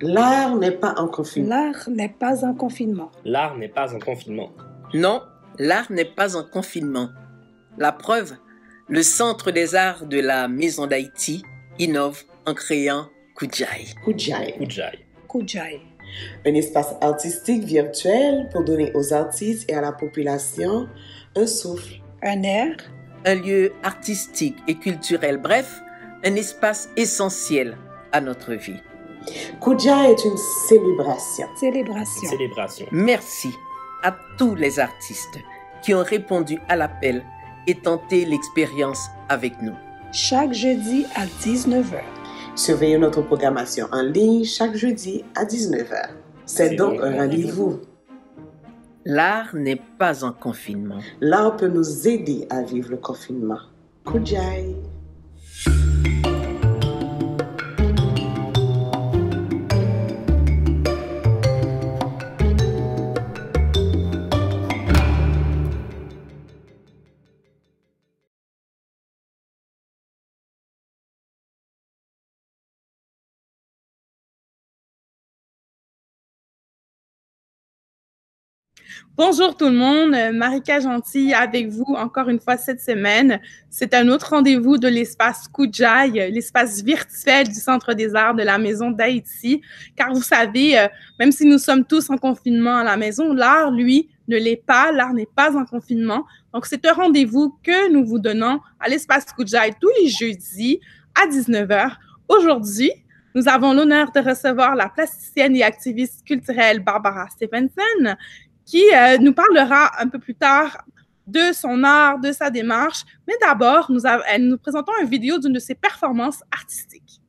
L'art n'est pas en confinement. L'art n'est pas en confinement. L'art n'est pas en confinement. Non, l'art n'est pas en confinement. La preuve, le Centre des arts de la Maison d'Haïti innove en créant Kujai. Kujai. Kujai. Kujai. Un espace artistique virtuel pour donner aux artistes et à la population un souffle. Un air. Un lieu artistique et culturel, bref, un espace essentiel à notre vie. Kujai est une célébration. Célébration. Célébration. Merci à tous les artistes qui ont répondu à l'appel et tenté l'expérience avec nous. Chaque jeudi à 19h. Surveillez notre programmation en ligne chaque jeudi à 19h. C'est donc un rendez-vous. L'art n'est pas en confinement. L'art peut nous aider à vivre le confinement. Kujai. Bonjour tout le monde, Marika Gentil avec vous encore une fois cette semaine. C'est un autre rendez-vous de l'espace Kujai, l'espace virtuel du Centre des arts de la Maison d'Haïti. Car vous savez, même si nous sommes tous en confinement à la maison, l'art, lui, ne l'est pas. L'art n'est pas en confinement. Donc, c'est un rendez-vous que nous vous donnons à l'espace Kujai tous les jeudis à 19h. Aujourd'hui, nous avons l'honneur de recevoir la plasticienne et activiste culturelle Barbara Stephenson, qui nous parlera un peu plus tard de son art, de sa démarche. Mais d'abord, nous présentons une vidéo d'une de ses performances artistiques.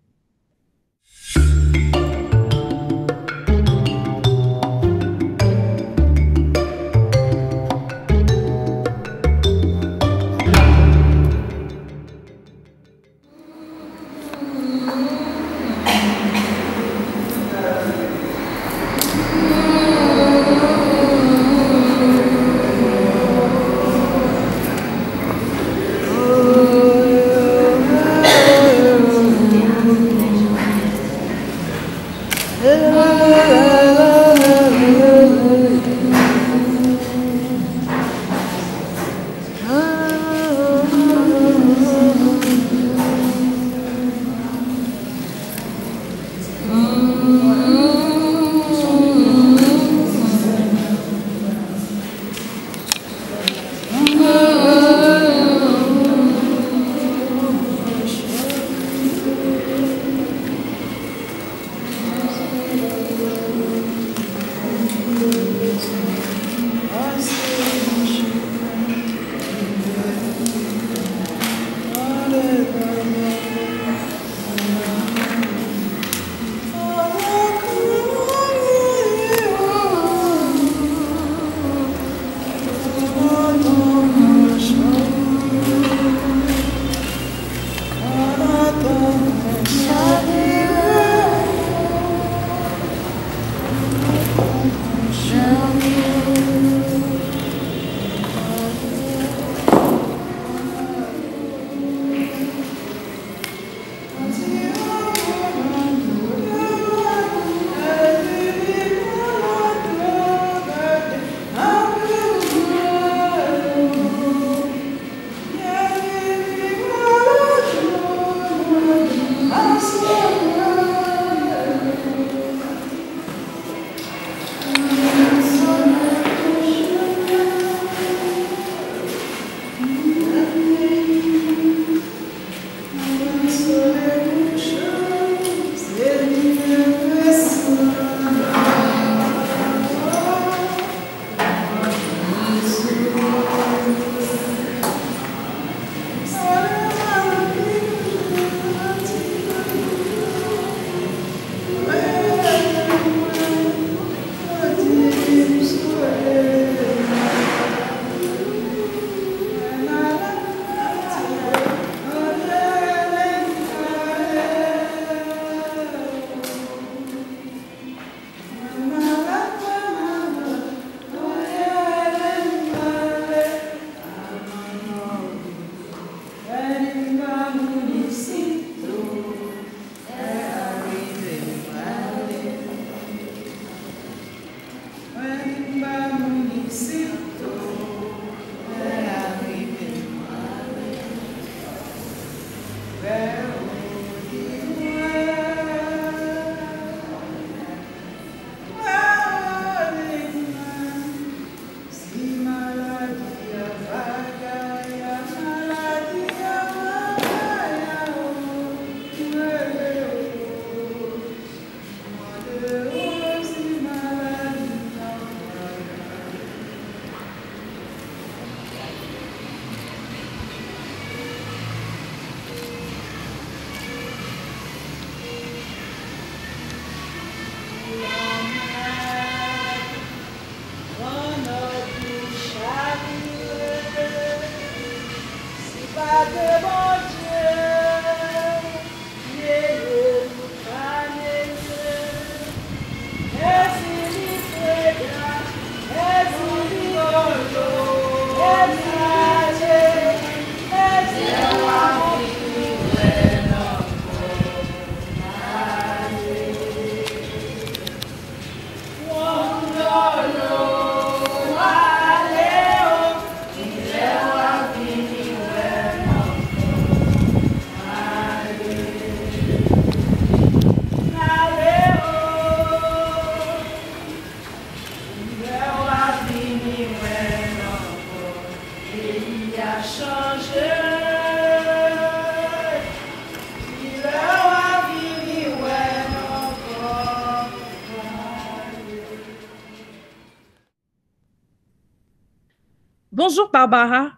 Bonjour Barbara.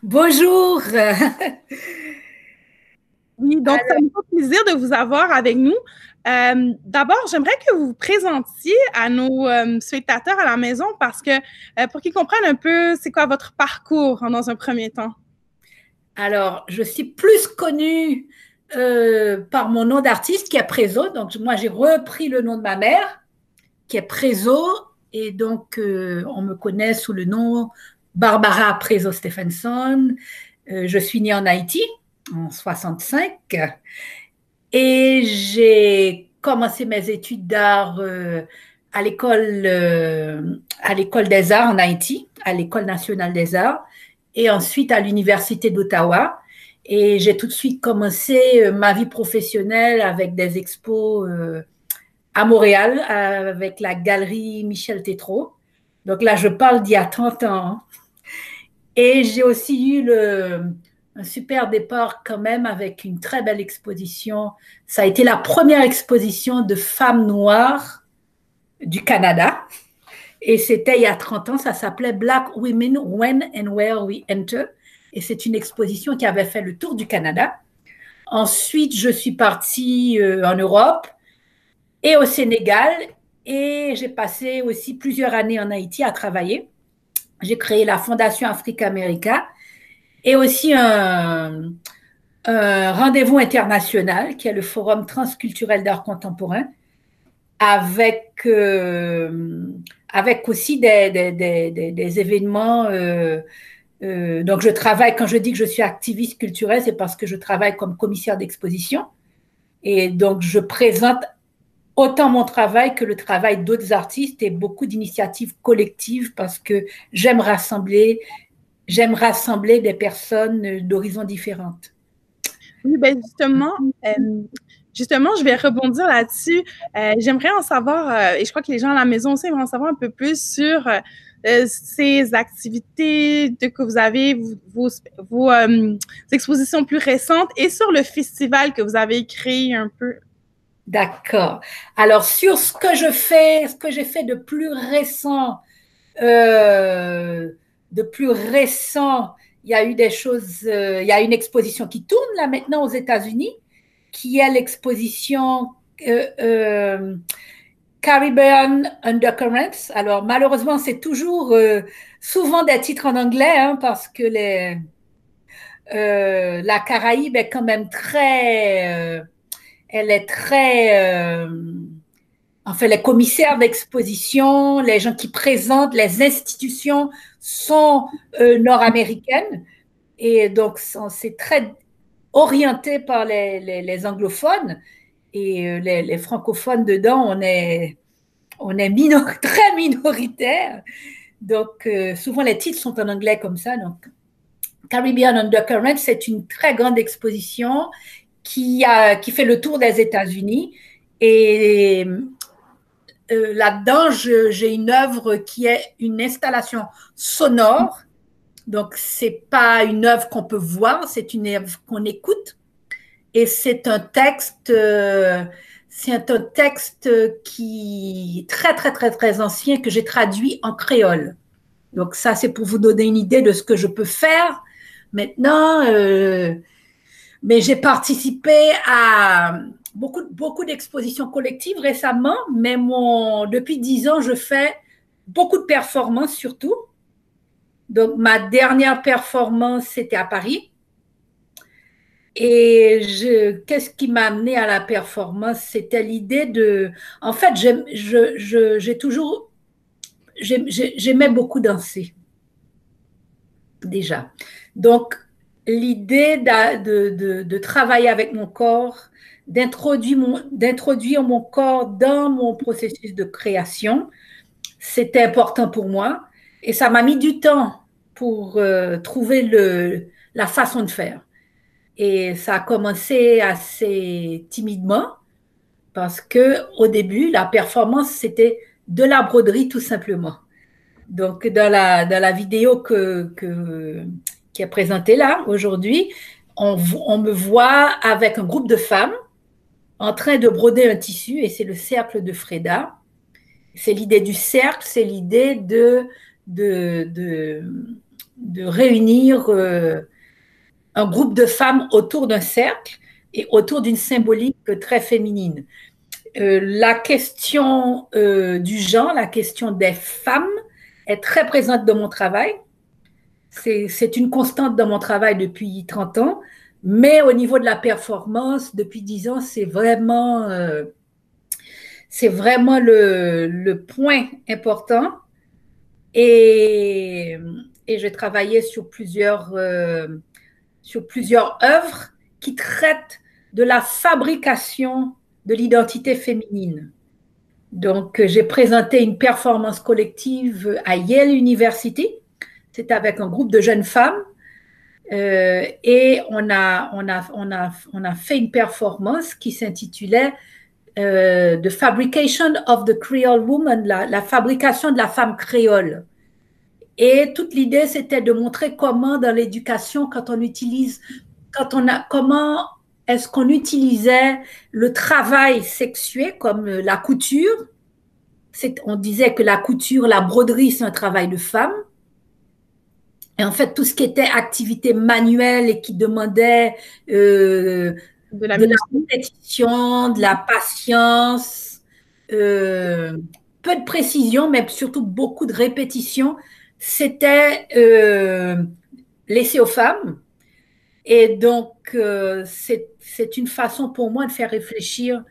Bonjour. Oui, donc ça me fait plaisir de vous avoir avec nous. D'abord, j'aimerais que vous vous présentiez à nos spectateurs à la maison parce que pour qu'ils comprennent un peu c'est quoi votre parcours dans un premier temps. Alors, je suis plus connue par mon nom d'artiste qui est Prezo. Donc, moi, j'ai repris le nom de ma mère qui est Prezo et donc on me connaît sous le nom Barbara Prezo Stephenson. Je suis née en Haïti en 65 et j'ai commencé mes études d'art à l'école des arts en Haïti, à l'École nationale des arts et ensuite à l'Université d'Ottawa. Et j'ai tout de suite commencé ma vie professionnelle avec des expos à Montréal avec la galerie Michel Tétrault. Donc là, je parle d'il y a 30 ans. Et j'ai aussi eu un super départ quand même avec une très belle exposition. Ça a été la première exposition de femmes noires du Canada. Et c'était il y a 30 ans, ça s'appelait Black Women, When and Where We Enter. Et c'est une exposition qui avait fait le tour du Canada. Ensuite, je suis partie en Europe et au Sénégal. Et j'ai passé aussi plusieurs années en Haïti à travailler. J'ai créé la Fondation Africa America et aussi un rendez-vous international qui est le Forum transculturel d'art contemporain avec aussi des événements. Donc, je travaille, quand je dis que je suis activiste culturelle, c'est parce que je travaille comme commissaire d'exposition. Et donc, je présente autant mon travail que le travail d'autres artistes et beaucoup d'initiatives collectives parce que j'aime rassembler des personnes d'horizons différentes. Oui, ben justement, je vais rebondir là-dessus. J'aimerais en savoir, et je crois que les gens à la maison aussi vont en savoir un peu plus sur ces activités que vous avez, vos expositions plus récentes et sur le festival que vous avez créé un peu. D'accord. Alors, sur ce que j'ai fait de plus récent, il y a eu des choses, il y a une exposition qui tourne là maintenant aux États-Unis, qui est l'exposition Caribbean Undercurrents. Alors, malheureusement, c'est toujours souvent des titres en anglais, hein, parce que la Caraïbe est quand même très... elle est très... enfin, les commissaires d'exposition, les gens qui présentent, les institutions sont nord-américaines. Et donc, c'est très orienté par les anglophones. Et les francophones dedans, on est très minoritaire. Donc, souvent, les titres sont en anglais comme ça. Donc, Caribbean Undercurrent, c'est une très grande exposition qui fait le tour des États-Unis. Et là-dedans, j'ai une œuvre qui est une installation sonore. Donc, ce n'est pas une œuvre qu'on peut voir, c'est une œuvre qu'on écoute. Et c'est un texte qui est très, très, très, très ancien que j'ai traduit en créole. Donc, ça, c'est pour vous donner une idée de ce que je peux faire maintenant. Mais j'ai participé à beaucoup d'expositions collectives récemment, mais depuis 10 ans, je fais beaucoup de performances surtout. Donc, ma dernière performance, c'était à Paris. Et qu'est-ce qui m'a amené à la performance? C'était l'idée de… En fait, j'aimais beaucoup danser, déjà. Donc, l'idée de travailler avec mon corps, d'introduire mon corps dans mon processus de création, c'était important pour moi. Et ça m'a mis du temps pour trouver la façon de faire. Et ça a commencé assez timidement parce qu'au début, la performance, c'était de la broderie tout simplement. Donc, dans la vidéo qui est présentée là aujourd'hui, on me voit avec un groupe de femmes en train de broder un tissu et c'est le cercle de Freda. C'est l'idée du cercle, c'est l'idée de réunir un groupe de femmes autour d'un cercle et autour d'une symbolique très féminine. La question du genre, la question des femmes est très présente dans mon travail. C'est une constante dans mon travail depuis 30 ans, mais au niveau de la performance, depuis 10 ans, c'est vraiment le point important. Et j'ai travaillé sur plusieurs œuvres qui traitent de la fabrication de l'identité féminine. Donc, j'ai présenté une performance collective à Yale University. C'est avec un groupe de jeunes femmes. Et on a fait une performance qui s'intitulait The Fabrication of the Creole Woman, la fabrication de la femme créole. Et toute l'idée, c'était de montrer comment dans l'éducation, comment est-ce qu'on utilisait le travail sexué comme la couture. On disait que la couture, la broderie, c'est un travail de femme. Et en fait, tout ce qui était activité manuelle et qui demandait de la répétition, de la patience, peu de précision, mais surtout beaucoup de répétition, c'était laissé aux femmes. Et donc, c'est une façon pour moi de faire réfléchir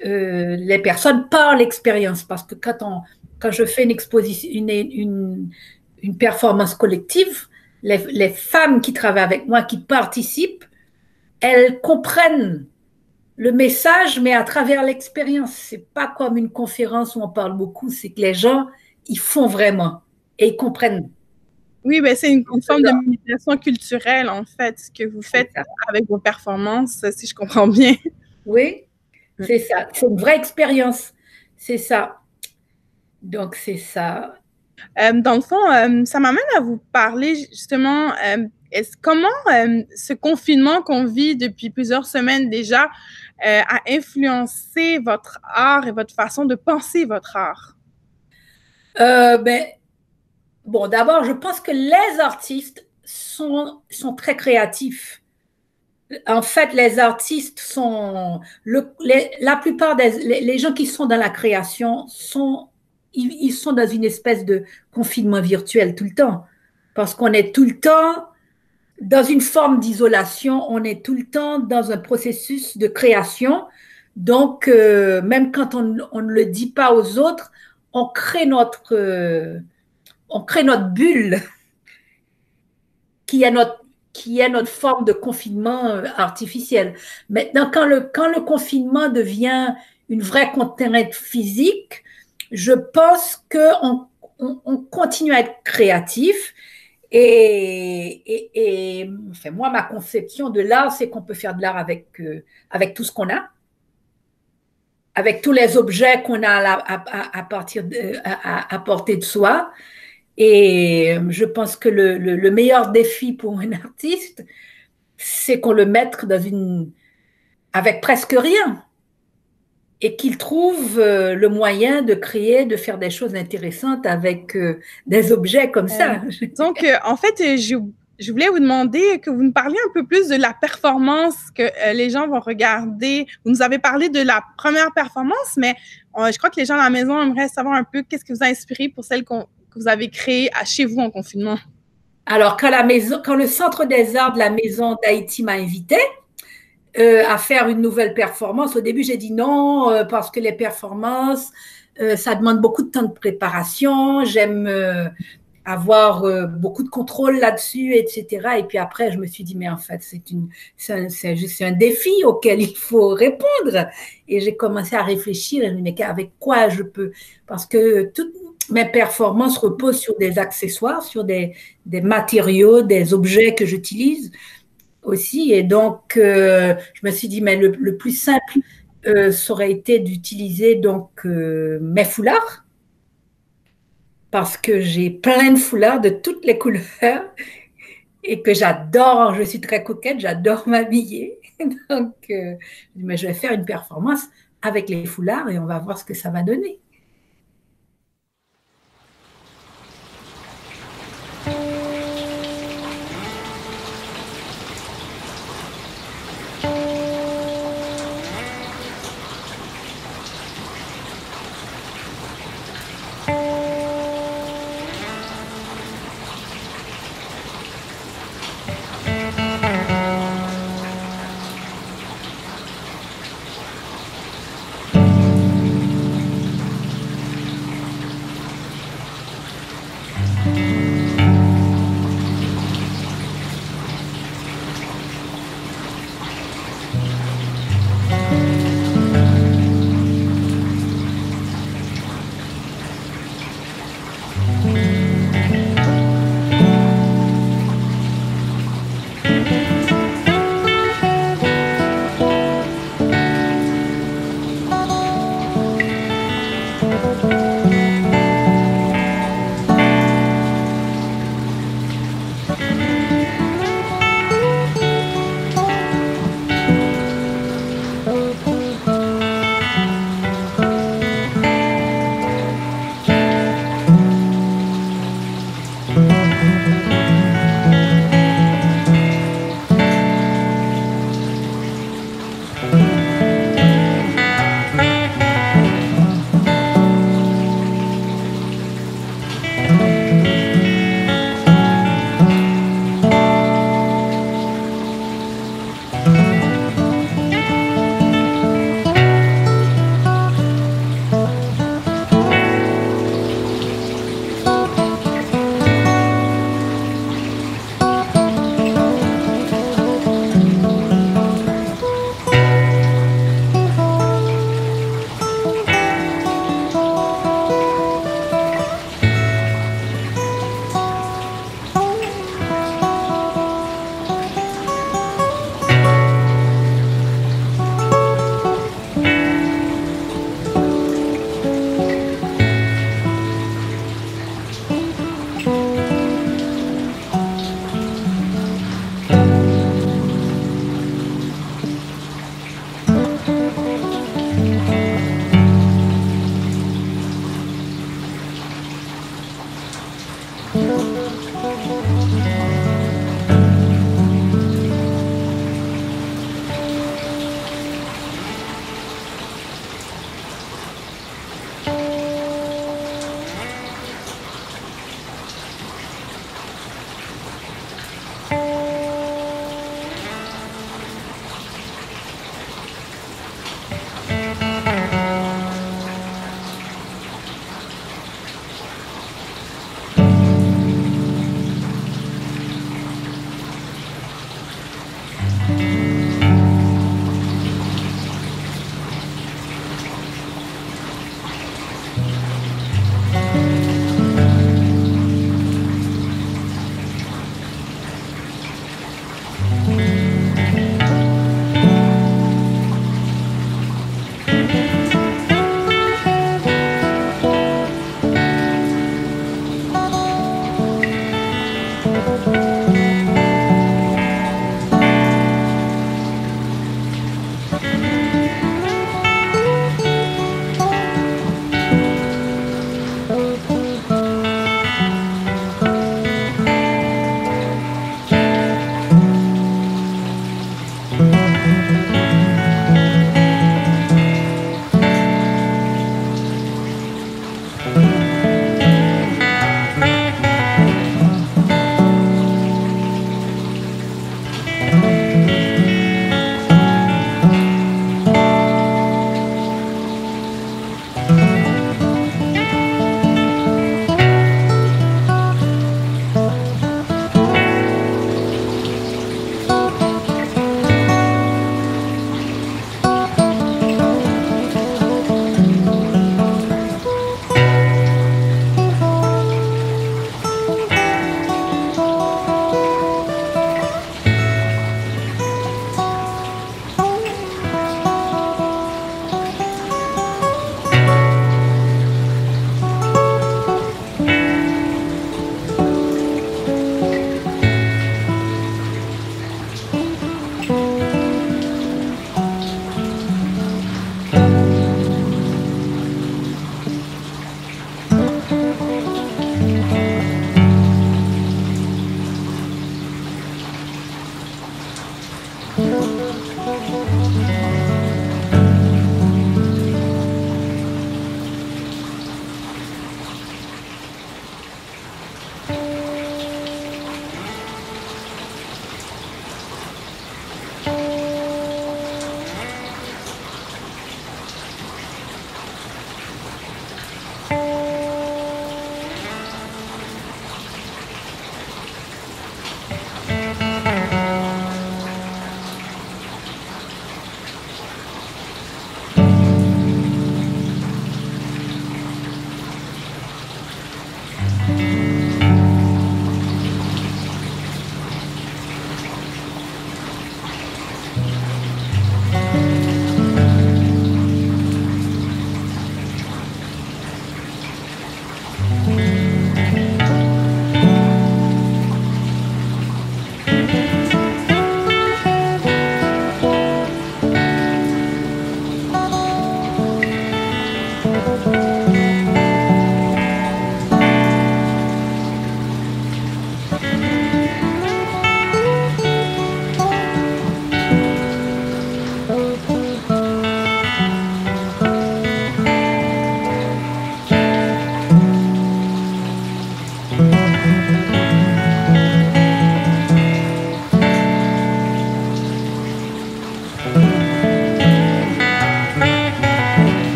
les personnes par l'expérience. Parce que quand je fais une exposition, une performance collective, les femmes qui travaillent avec moi, qui participent, elles comprennent le message, mais à travers l'expérience. C'est pas comme une conférence où on parle beaucoup, c'est que les gens, ils font vraiment et ils comprennent. Oui, ben c'est une forme de médiation culturelle, en fait, ce que vous faites avec vos performances, si je comprends bien. Oui, c'est ça. C'est une vraie expérience. C'est ça. Donc, c'est ça. Dans le fond, ça m'amène à vous parler justement, comment ce confinement qu'on vit depuis plusieurs semaines déjà a influencé votre art et votre façon de penser votre art? Bon, d'abord, je pense que les artistes sont très créatifs. En fait, les artistes sont… la plupart les gens qui sont dans la création ils sont dans une espèce de confinement virtuel tout le temps. Parce qu'on est tout le temps dans une forme d'isolation, on est tout le temps dans un processus de création. Donc, même quand on ne le dit pas aux autres, on crée notre bulle qui est notre forme de confinement artificiel. Maintenant, quand le confinement devient une vraie contrainte physique, je pense qu'on continue à être créatif Enfin, moi, ma conception de l'art, c'est qu'on peut faire de l'art avec tout ce qu'on a, avec tous les objets qu'on a à portée de soi. Et je pense que le meilleur défi pour un artiste, c'est qu'on le mette avec presque rien et qu'il trouve le moyen de créer, de faire des choses intéressantes avec des objets comme ça. Donc, en fait, je voulais vous demander que vous nous parliez un peu plus de la performance que les gens vont regarder. Vous nous avez parlé de la première performance, mais je crois que les gens à la maison aimeraient savoir un peu qu'est-ce qui vous a inspiré pour celle que vous avez créée chez vous en confinement. Alors, quand le Centre des Arts de la Maison d'Haïti m'a invité à faire une nouvelle performance, au début, j'ai dit non parce que les performances, ça demande beaucoup de temps de préparation. J'aime avoir beaucoup de contrôle là-dessus, etc. Et puis après, je me suis dit, mais en fait, c'est un défi auquel il faut répondre. Et j'ai commencé à réfléchir et je me dis, mais avec quoi je peux? Parce que toutes mes performances reposent sur des accessoires, sur des matériaux, des objets que j'utilise aussi. Et donc, je me suis dit, mais le plus simple, ça aurait été d'utiliser donc mes foulards, parce que j'ai plein de foulards de toutes les couleurs et que j'adore, je suis très coquette, j'adore m'habiller. Donc, mais je vais faire une performance avec les foulards et on va voir ce que ça va donner.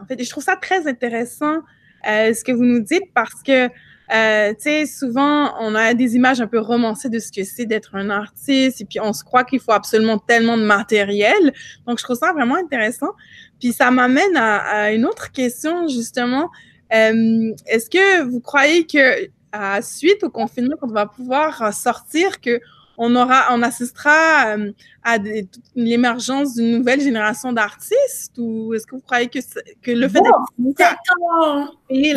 fait, je trouve ça très intéressant ce que vous nous dites parce que, tu sais, souvent, on a des images un peu romancées de ce que c'est d'être un artiste et puis on se croit qu'il faut absolument tellement de matériel. Donc, je trouve ça vraiment intéressant. Puis, ça m'amène à une autre question, justement. Est-ce que vous croyez que suite au confinement, qu'on va pouvoir sortir, que on assistera à l'émergence d'une nouvelle génération d'artistes, ou est-ce que vous croyez que le fait les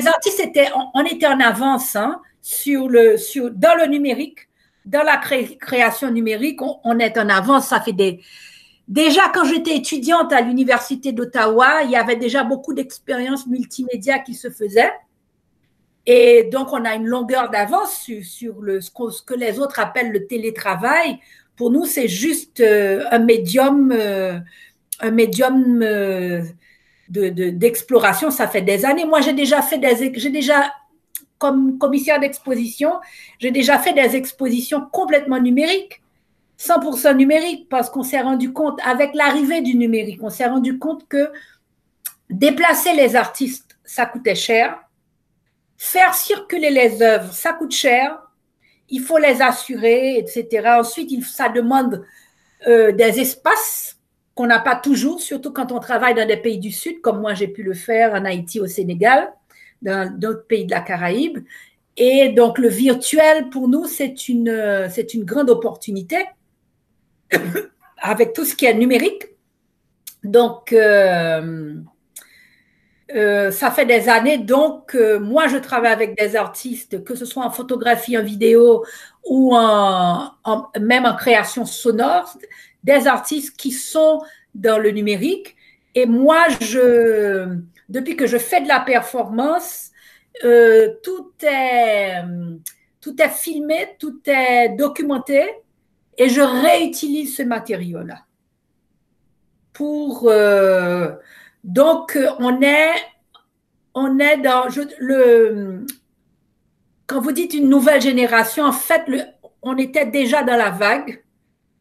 artistes on était en avance hein, dans le numérique, dans la création numérique, on est en avance. Ça fait déjà quand j'étais étudiante à l'université d'Ottawa, il y avait déjà beaucoup d'expériences multimédia qui se faisaient. Et donc, on a une longueur d'avance sur ce que les autres appellent le télétravail. Pour nous, c'est juste un médium d'exploration. Ça fait des années. Moi, comme commissaire d'exposition, j'ai déjà fait des expositions complètement numériques, 100% numériques, parce qu'on s'est rendu compte, avec l'arrivée du numérique, on s'est rendu compte que déplacer les artistes, ça coûtait cher. Faire circuler les œuvres, ça coûte cher, il faut les assurer, etc. Ensuite, ça demande des espaces qu'on n'a pas toujours, surtout quand on travaille dans des pays du Sud, comme moi j'ai pu le faire en Haïti, au Sénégal, dans d'autres pays de la Caraïbe. Et donc, le virtuel, pour nous, c'est une grande opportunité avec tout ce qui est numérique. Donc, ça fait des années, donc moi je travaille avec des artistes, que ce soit en photographie, en vidéo ou même en création sonore, des artistes qui sont dans le numérique. Et moi, depuis que je fais de la performance, tout est filmé, tout est documenté et je réutilise ce matériau-là. Donc, on est dans quand vous dites une nouvelle génération, en fait, on était déjà dans la vague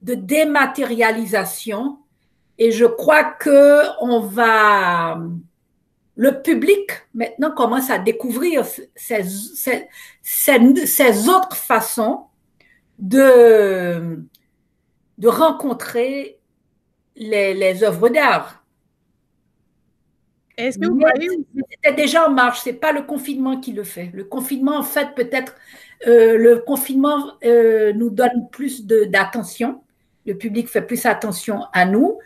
de dématérialisation et je crois que le public maintenant commence à découvrir ces autres façons de rencontrer les œuvres d'art. Est-ce que vous voyez... C'était déjà en marche, ce n'est pas le confinement qui le fait. Le confinement, en fait, peut-être, le confinement nous donne plus d'attention. Le public fait plus attention à nous.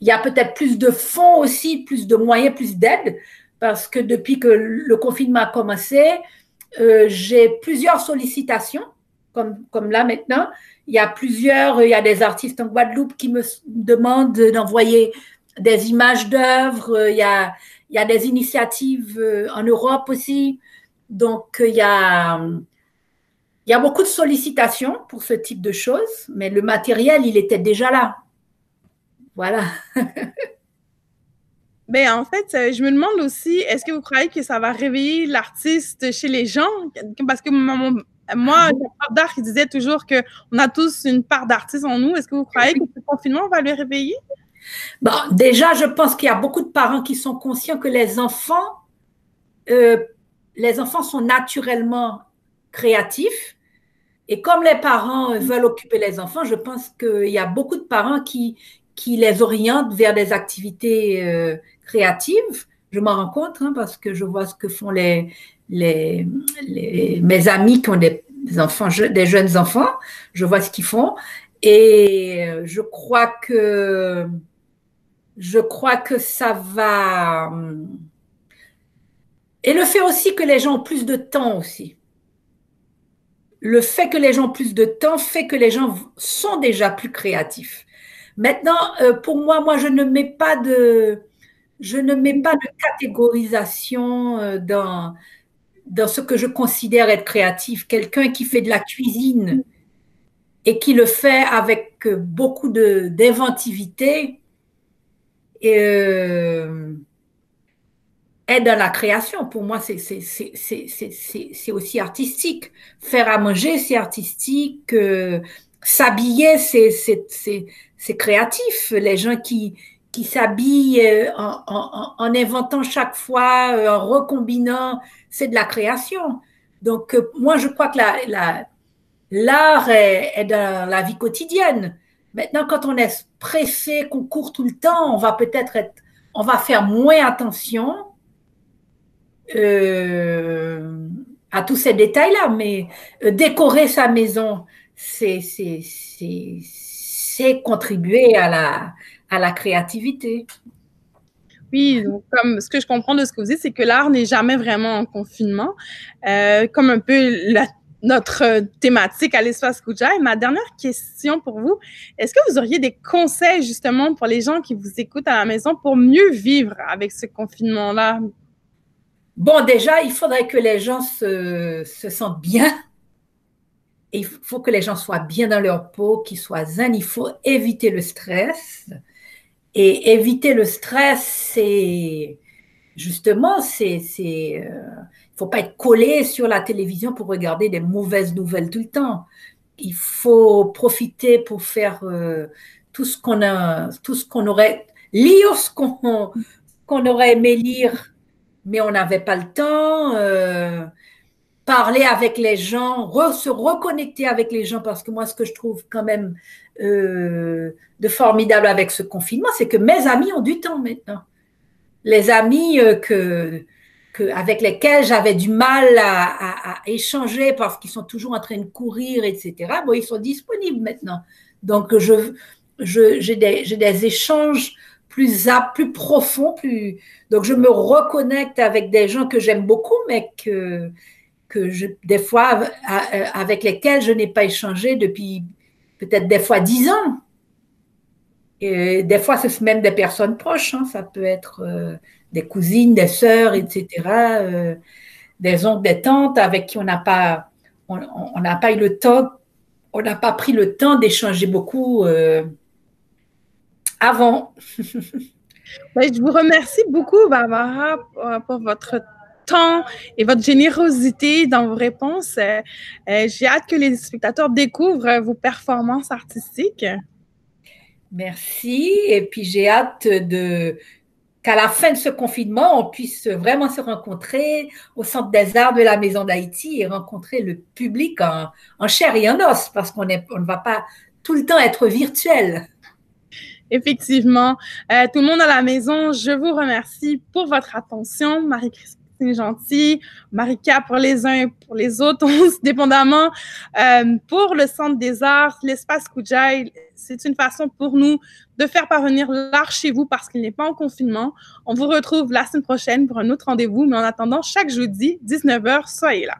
Il y a peut-être plus de fonds aussi, plus de moyens, plus d'aide, parce que depuis que le confinement a commencé, j'ai plusieurs sollicitations, comme là maintenant. Il y a des artistes en Guadeloupe qui me demandent d'envoyer des images d'œuvres, il y a des initiatives en Europe aussi. Donc, il y a beaucoup de sollicitations pour ce type de choses, mais le matériel, il était déjà là. Voilà. Ben, en fait, je me demande aussi, est-ce que vous croyez que ça va réveiller l'artiste chez les gens? Parce que moi, j'ai un prof d'art qui disait toujours qu'on a tous une part d'artiste en nous. Est-ce que vous croyez que ce confinement va le réveiller? Bon, déjà, je pense qu'il y a beaucoup de parents qui sont conscients que les enfants sont naturellement créatifs. Et comme les parents veulent occuper les enfants, je pense qu'il y a beaucoup de parents qui les orientent vers des activités créatives. Je m'en rends compte parce que je vois ce que font mes amis qui ont des jeunes enfants. Je vois ce qu'ils font. Et je crois que ça va... Et le fait aussi que les gens ont plus de temps aussi. Le fait que les gens ont plus de temps fait que les gens sont déjà plus créatifs. Maintenant, pour moi, je ne mets pas de catégorisation dans ce que je considère être créatif. Quelqu'un qui fait de la cuisine et qui le fait avec beaucoup d'inventivité est dans la création. Pour moi, c'est aussi artistique. Faire à manger, c'est artistique. S'habiller, c'est créatif. Les gens qui qui s'habille en inventant chaque fois, en recombinant, c'est de la création. Donc, moi, je crois que l'art est dans la vie quotidienne. Maintenant, quand on est pressé, qu'on court tout le temps, on va faire moins attention à tous ces détails-là. Mais décorer sa maison, c'est contribuer à la créativité. Oui, donc comme ce que je comprends de ce que vous dites, c'est que l'art n'est jamais vraiment en confinement, comme un peu notre thématique à l'espace Kuja. Et ma dernière question pour vous, est-ce que vous auriez des conseils justement pour les gens qui vous écoutent à la maison pour mieux vivre avec ce confinement-là? Bon, déjà, il faudrait que les gens se sentent bien. Il faut que les gens soient bien dans leur peau, qu'ils soient zen. Il faut éviter le stress. Et éviter le stress, c'est justement, il faut pas être collé sur la télévision pour regarder des mauvaises nouvelles tout le temps. Il faut profiter pour faire tout ce qu'on aurait, lire ce qu'on aurait aimé lire, mais on n'avait pas le temps. Parler avec les gens, se reconnecter avec les gens, parce que moi, ce que je trouve quand même de formidable avec ce confinement, c'est que mes amis ont du temps maintenant. Les amis avec lesquels j'avais du mal à échanger parce qu'ils sont toujours en train de courir, etc., bon, ils sont disponibles maintenant. Donc, j'ai des échanges plus profonds, donc je me reconnecte avec des gens que j'aime beaucoup, mais des fois, avec lesquels je n'ai pas échangé depuis peut-être des fois 10 ans. Et des fois, c'est même des personnes proches. Hein. Ça peut être des cousines, des sœurs, etc. Des oncles, des tantes avec qui on n'a pas eu le temps, on n'a pas pris le temps d'échanger beaucoup avant. Je vous remercie beaucoup, Barbara, pour votre temps et votre générosité dans vos réponses. J'ai hâte que les spectateurs découvrent vos performances artistiques. Merci. Et puis, j'ai hâte qu'à la fin de ce confinement, on puisse vraiment se rencontrer au Centre des Arts de la Maison d'Haïti et rencontrer le public en chair et en os, parce qu'on ne va pas tout le temps être virtuel. Effectivement. Tout le monde à la maison, je vous remercie pour votre attention. Marie-Christine Gentil, Marika pour les uns et pour les autres, dépendamment. Pour le Centre des Arts, l'espace Kuja, c'est une façon pour nous de faire parvenir l'art chez vous parce qu'il n'est pas en confinement. On vous retrouve la semaine prochaine pour un autre rendez-vous, mais en attendant, chaque jeudi, 19h, soyez là.